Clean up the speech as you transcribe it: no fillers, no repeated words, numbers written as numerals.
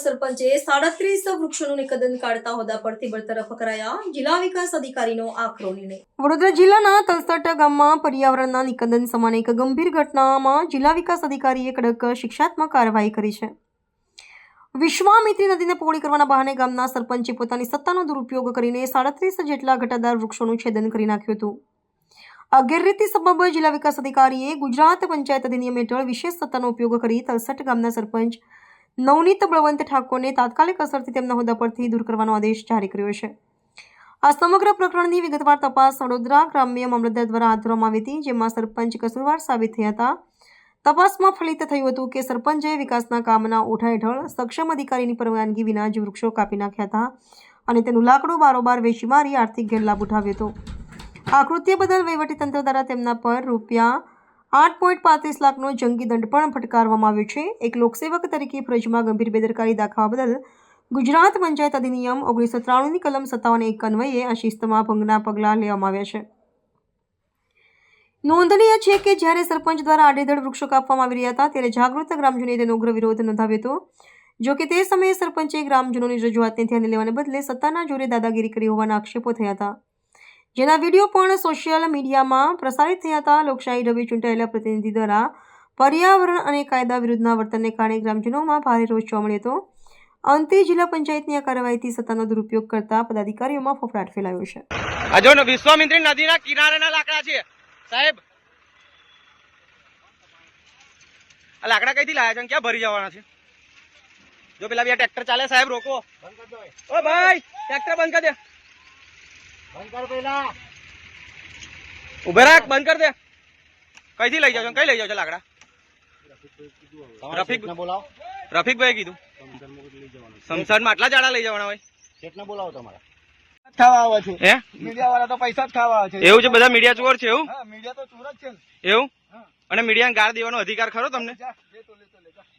સરપંચે 37 વૃક્ષોનું નિકંદન કાઢતા હોદ્દા પરથી બરતરફ કરાયા. જિલ્લા વિકાસ અધિકારીનો આકરો નિર્ણય. વડોદરા જિલ્લાના તલસટ ગામમાં પર્યાવરણના નિકંદન સમાન એક ગંભીર ઘટનામાં જિલ્લા વિકાસ અધિકારીએ કડક શિક્ષાત્મક કાર્યવાહી કરી છે. વિશ્વામિત્રી નદીને પહોળી કરવાના બહાને ગામના સરપંચે પોતાની સત્તાનો દુરુપયોગ કરીને 37 જેટલા ઘટાદાર વૃક્ષોનું છેદન કરી નાખ્યું હતું. આ ગેરરીતિ સબબ જિલ્લા વિકાસ અધિકારીએ ગુજરાત પંચાયત અધિનિયમ હેઠળ વિશેષ સત્તાનો ઉપયોગ કરી તલસટ ગામના સરપંચ નવનીત બળવંત ઠાકોરને તાત્કાલિક અસરથી તેમના હોદ્દા પરથી દૂર કરવાનો આદેશ જારી કર્યો છે. આ સમગ્ર પ્રકરણની વિગતવાર તપાસ વડોદરા ગ્રામ્ય મામલતદાર દ્વારા હાથ ધરવામાં આવી હતી, જેમાં સરપંચ કસૂરવાર સાબિત થયા હતા. તપાસમાં ફલિત થયું હતું કે સરપંચે વિકાસના કામના ઓઠા હેઠળ સક્ષમ અધિકારીની પરવાનગી વિના જ વૃક્ષો કાપી નાખ્યા હતા અને તેનું લાકડું બારોબાર વેચી મારી આર્થિક ગેરલાભ ઉઠાવ્યો હતો. આ કૃત્ય બદલ વહીવટીતંત્ર દ્વારા તેમના પર ₹8.35 લાખનો જંગી દંડ પણ ફટકારવામાં આવ્યો છે. એક લોકસેવક તરીકે ફરજમાં ગંભીર બેદરકારી દાખવવા બદલ ગુજરાત પંચાયત અધિનિયમ 1993ની કલમ 57(1) અન્વયે આ શિસ્તમાં ભંગના પગલાં લેવામાં આવ્યા છે. નોંધનીય છે કે જ્યારે સરપંચ દ્વારા આડેધડ વૃક્ષો કાપવામાં આવી રહ્યા હતા ત્યારે જાગૃત ગ્રામજનોએ તેનો ઉગ્ર વિરોધ નોંધાવ્યો હતો. જો કે તે સમયે સરપંચે ગ્રામજનોની રજૂઆતને ધ્યાને લેવાને બદલે સત્તાના જોરે દાદાગીરી કરી હોવાના આક્ષેપો થયા હતા, જેના વિડીયો પણ સોશિયલ મીડિયામાં પ્રસારિત થયા હતા. લોકશાહી ઢબે ચૂંટાયેલા પ્રતિનિધિ દ્વારા પર્યાવરણ અને કાયદા વિરુદ્ધના વર્તનને કારણે ગ્રામજનોમાં ભારે રોષ જોવા મળ્યો હતો. અંતે જિલ્લા પંચાયતની આ કાર્યવાહીથી સત્તાનો દુરુપયોગ કરતા પદાધિકારીઓમાં ફફડાટ ફેલાયો છે. આ જો વિશ્વામિત્રી નદીના કિનારાના લાકડા છે સાહેબ. આ લાકડા કઈથી લાયા છે, ક્યાં ભરી જવાના છે? જો પેલા બે ટ્રેક્ટર ચાલે સાહેબ, રોકો. ઓ ભાઈ, ટ્રેક્ટર બંધ કર દે. બંધ કર પેલા. ઉભે રાખ, બંધ કર દે. કઈથી લઈ જાવ છો? કઈ લઈ જાવ છો લાકડા? રફીકભાઈ કીધું સમસાનમાં આટલા જાડા લઈ જવાના હોય. કેટલા બોલાવો તમારા ખાવા આવે છે? હે, મીડિયા વાળા તો પૈસા જ ખાવા આવે છે. એવું છે? બધા મીડિયા ચોર છે એવું? હા, મીડિયા તો ચોર જ છે એવું? અને મીડિયાને ગાળ દેવાનો અધિકાર ખરો તમને?